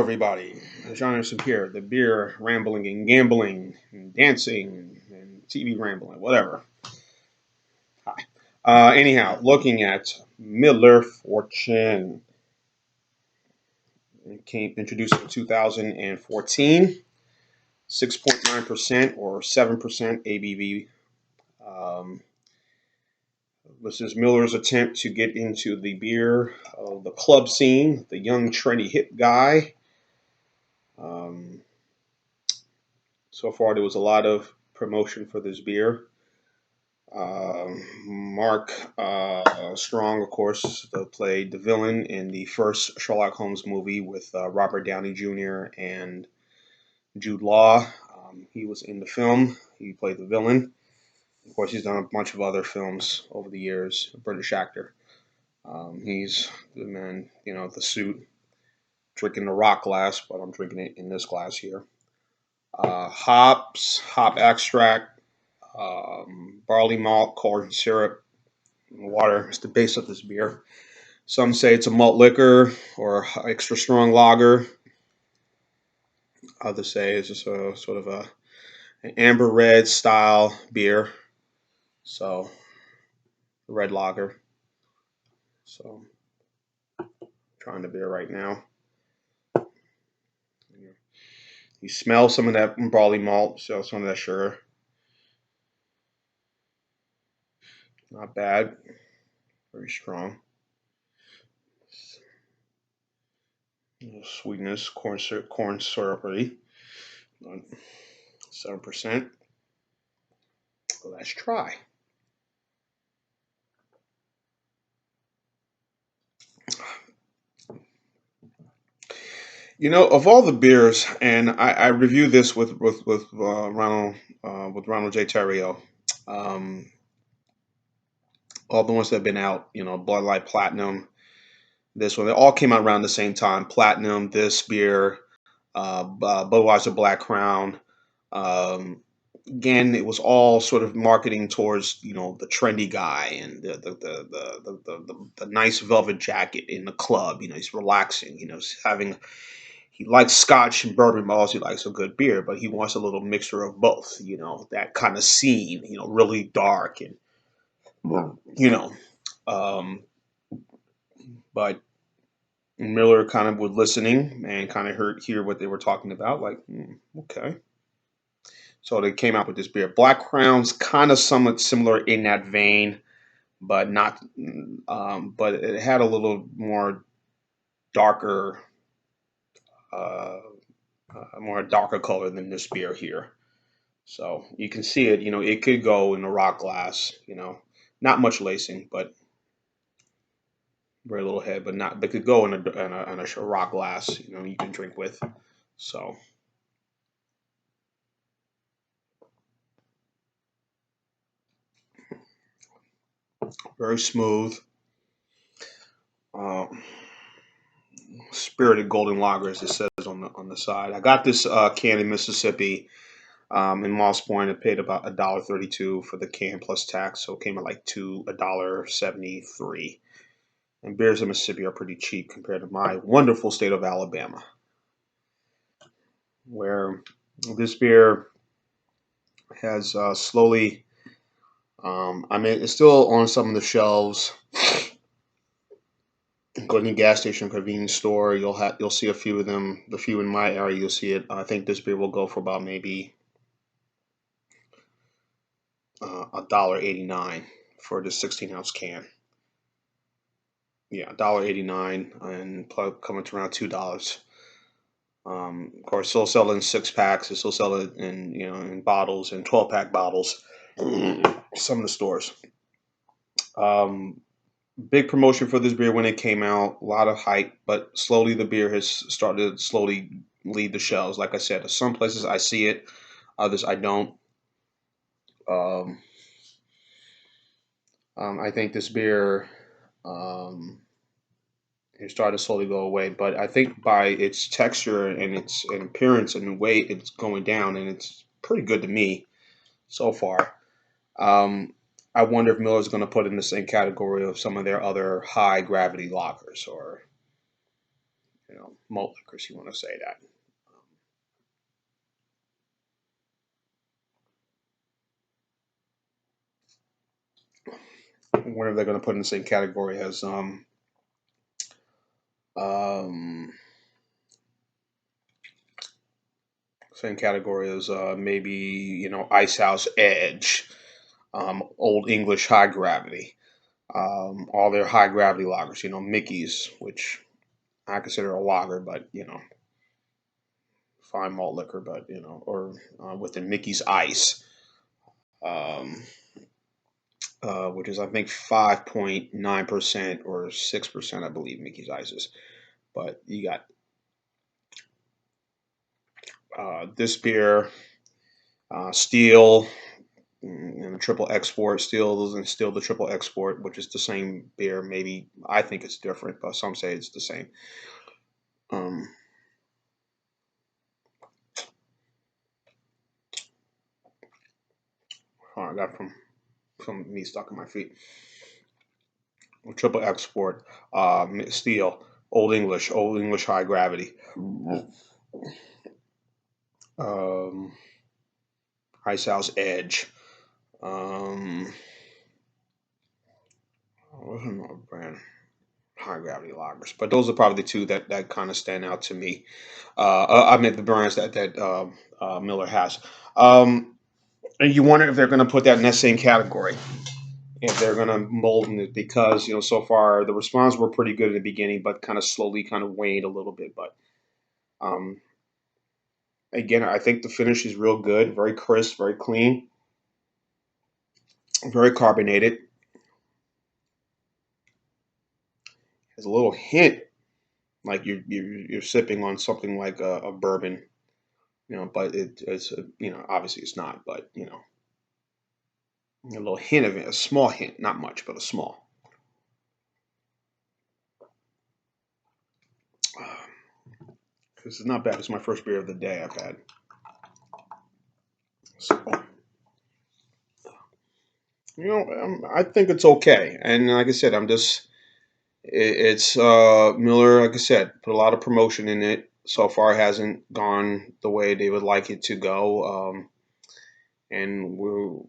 Everybody, John Anderson here. The beer rambling and gambling and dancing and TV rambling, whatever. Hi. Anyhow, looking at Miller Fortune. It came introduced in 2014, 6.9% or 7% ABV. Um, this is Miller's attempt to get into the beer, the club scene, the young, trendy, hip guy. Um, so far, there was a lot of promotion for this beer. Mark Strong, of course, played the villain in the first Sherlock Holmes movie with Robert Downey Jr. and Jude Law. He was in the film. He played the villain. Of course, he's done a bunch of other films over the years. A British actor. He's the man, the suit, drinking the rock glass, but I'm drinking it in this glass here. Hops, hop extract, barley malt, corn syrup, water is the base of this beer. Some say it's a malt liquor or extra strong lager. Others say it's just a sort of an amber red style beer. So red lager. So trying the beer right now. You smell some of that barley malt, so some of that sugar. Not bad. Very strong. Sweetness, corn syrupy. 7%. Well, let's try. Of all the beers, and I reviewed this with Ronald J. Terrio. Um, all the ones that have been out, Bud Light Platinum, this one, they all came out around the same time. Platinum, this beer, Budweiser Black Crown. Um, Again, it was all sort of marketing towards the trendy guy and the nice velvet jacket in the club. He's relaxing. He's having he likes scotch and bourbon, but also he likes a good beer. But he wants a little mixture of both. That kind of scene. Really dark and you know. Um, but Miller kind of was listening and kind of hear what they were talking about. Like, okay. So they came out with this beer. Black Crown's kind of somewhat similar in that vein, but not. But it had a little more darker, uh, more darker color than this beer here. So you can see it. It could go in a rock glass. Not much lacing, but very little head. But not. But could go in a rock glass. You can drink with. So very smooth. Um, Spirited Golden Lager, as it says on the side. I got this can in Mississippi. In Moss Point, I paid about $1.32 for the can plus tax, so it came at like $1.73. And beers in Mississippi are pretty cheap compared to my wonderful state of Alabama, where this beer has slowly. I mean, it's still on some of the shelves. Go to the gas station, convenience store. You'll see a few of them. The few in my area, you'll see it. I think this beer will go for about maybe $1.89 for the 16-ounce can. Yeah, $1.89 and coming to around $2. Of course, still selling 6 packs. They still sell it in bottles and 12-pack bottles. Some of the stores. Um, Big promotion for this beer when it came out. A lot of hype, but slowly the beer has started to slowly leave the shelves. Like I said, some places I see it, others I don't. Um, I think this beer um, is starting to slowly go away, but I think by its texture and its appearance and the way it's going down, and it's pretty good to me so far. Um, I wonder if Miller's going to put it in the same category of some of their other high gravity lagers, or malt liquors. You want to say that. Whatever they're going to put in the same category as um, maybe Ice House Edge, Old English High Gravity, all their high gravity lagers. Mickey's, which I consider a lager, but fine malt liquor, but or within Mickey's Ice, um, which is I think 5.9% or 6%, I believe Mickey's Ice is. But you got this beer, Steel, and triple export, still the triple export, which is the same beer. Maybe I think it's different, but some say it's the same. Um, I got from me stuck in my feet. Triple export, steel, Old English high gravity, um, Ice House Edge. Um, what's another brand? High gravity lagers, but those are probably the two that kind of stand out to me. I mean the brands that Miller has. Um, and you wonder if they're going to put that in that same category, if they're going to mold in it, because so far the response were pretty good at the beginning, but kind of slowly kind of waned a little bit. But um, again, I think the finish is real good, very crisp, very clean, very carbonated. There's a little hint like you're sipping on something like a bourbon, but obviously it's not, but a little hint of it, a small hint, not much, but a small. This is not bad. It's my first beer of the day I've had. So, I think it's okay. And like I said, it's Miller. Like I said, put a lot of promotion in it. So far, it hasn't gone the way they would like it to go. And will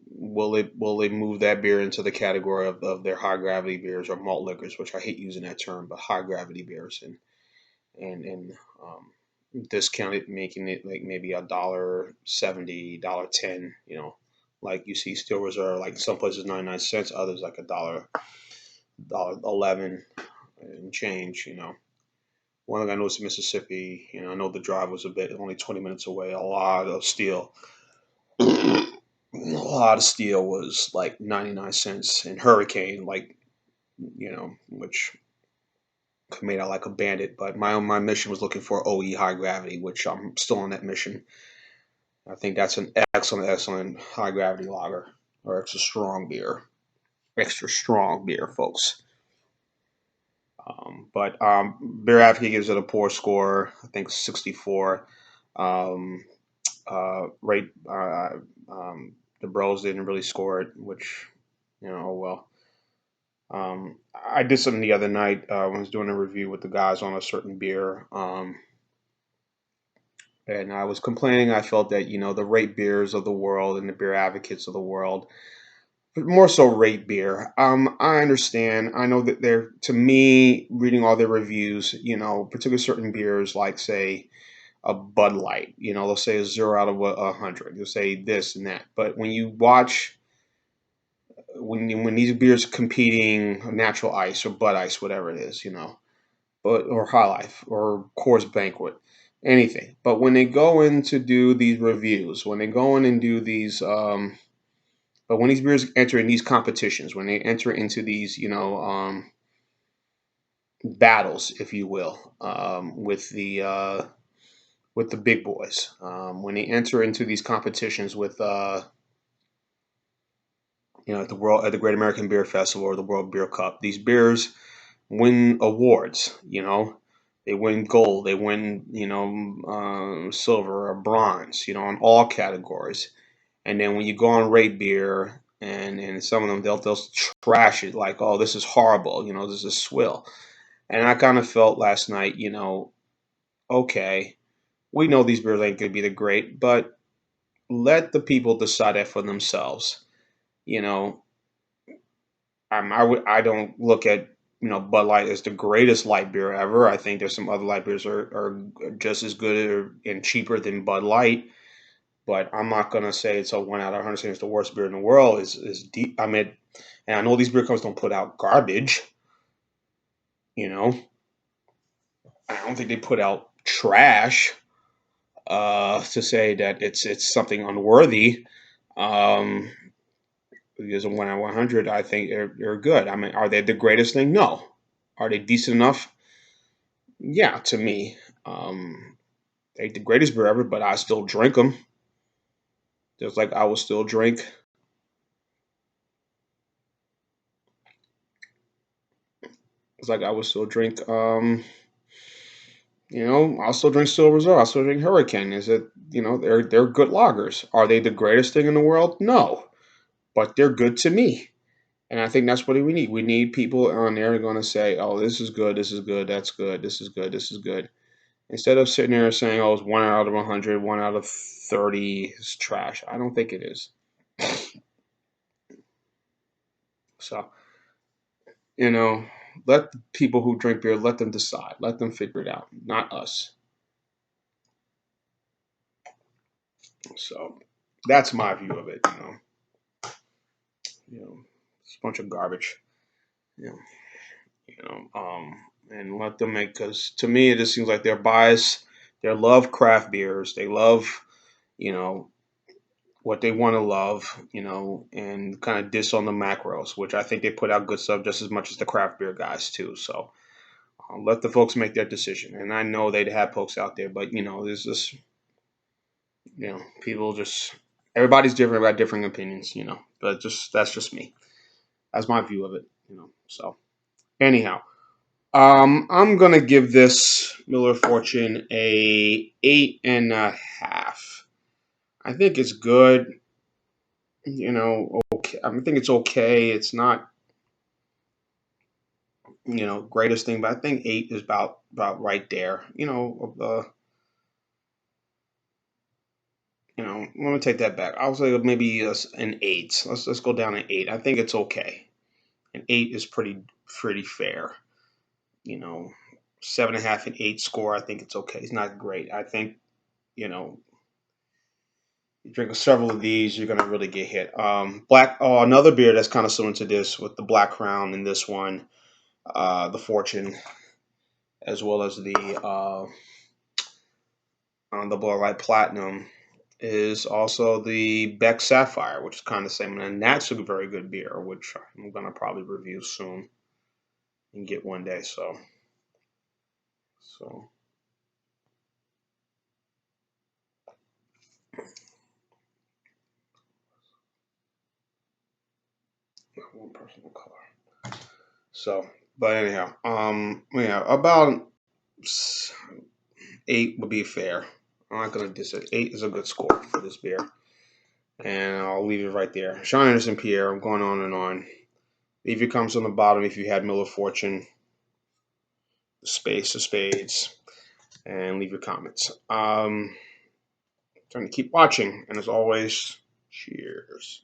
they move that beer into the category of their high gravity beers or malt liquors, which I hate using that term, but high gravity beers, and discount it, making it like maybe $1.70, $1.10. Like you see Steel Reserve, like some places 99 cents, others like $1.11 and change. One thing I noticed in Mississippi, I know the drive was a bit only 20 minutes away. A lot of steel was like 99 cents, and Hurricane, like which made out like a bandit. But my mission was looking for OE high gravity, which I'm still on that mission. I think that's an excellent high gravity lager or extra strong beer, folks. But Beer Advocate gives it a poor score. I think 64. Um, rate the Bros didn't really score it, which oh well. I did something the other night when I was doing a review with the guys on a certain beer, and I was complaining. I felt that the rate beers of the world and the beer advocates of the world, but more so rate beer. I understand. I know that they're, to me, reading all their reviews, particularly certain beers, like say a Bud Light, they'll say a 0 out of 100. They'll say this and that. But when you watch when these beers competing, natural ice or Bud Ice, whatever it is, but or High Life or Coors Banquet, anything. But when they go in to do these reviews, when they go in and do these, but when these beers enter in these competitions, when they enter into these, battles, if you will, with the big boys, when they enter into these competitions with, at the Great American Beer Festival or the World Beer Cup, these beers win awards. They win gold, they win silver or bronze. In all categories. And then when you go on rate beer, and some of them they'll trash it like, oh, this is horrible. This is swill. And I kind of felt last night, Okay, we know these beers ain't gonna be the great, but let the people decide that for themselves. You know, I don't look at Bud Light as the greatest light beer ever. I think there's some other light beers are just as good and cheaper than Bud Light. But I'm not gonna say it's a 1 out of 100 saying it's the worst beer in the world. Is deep. I mean, and I know these beer companies don't put out garbage. You know, I don't think they put out trash to say that it's something unworthy. Um, because a 1 out of 100, I think they're good. I mean, are they the greatest thing? No. Are they decent enough? Yeah, to me. They ain't the greatest beer ever, but I still drink them. Just like I will still drink. It's like I will still drink. I'll still drink Steel Reserve. I'll still drink Hurricane. Is it? They're good lagers. Are they the greatest thing in the world? No, but they're good to me. And I think that's what we need. We need people on there who are going to say, "Oh, this is good. This is good. That's good. This is good. This is good." Instead of sitting there saying, "Oh, it's 1 out of 100, 1 out of 30 is trash." I don't think it is. So you know, let the people who drink beer let them decide. Let them figure it out, not us. So that's my view of it. It's a bunch of garbage. You know, and let them make because to me it just seems like they're biased. They love craft beers. They love you know what they want to love. And kind of diss on the macros, which I think they put out good stuff just as much as the craft beer guys too. So let the folks make their decision. And I know they'd have folks out there, but there's this people just everybody's different about different opinions. But just that's just me. That's my view of it. So anyhow. I'm gonna give this Miller Fortune a 8.5. I think it's good. Okay. I think it's okay. It's not greatest thing, but I think 8 is about right there. Let me take that back. I'll say maybe an 8. Let's go down an 8. I think it's okay. An 8 is pretty fair. You know, 7.5 and 8 score. I think it's okay. It's not great. I think you know you drink several of these, you're gonna really get hit. Black. Oh, another beer that's kind of similar to this with the Black Crown in this one, the Fortune, as well as the Bud Light Platinum, is also the Beck Sapphire, which is kind of the same, and that's a very good beer, which I'm gonna probably review soon and get one day. So one personal color. So, but anyhow, yeah, about 8 would be fair. I'm not gonna diss it. 8 is a good score for this beer, and I'll leave it right there. Sean Anderson Pierre. I'm going on and on. Leave your comments on the bottom if you had Miller Fortune, Space or Spades, and leave your comments. Trying to keep watching, and as always, cheers.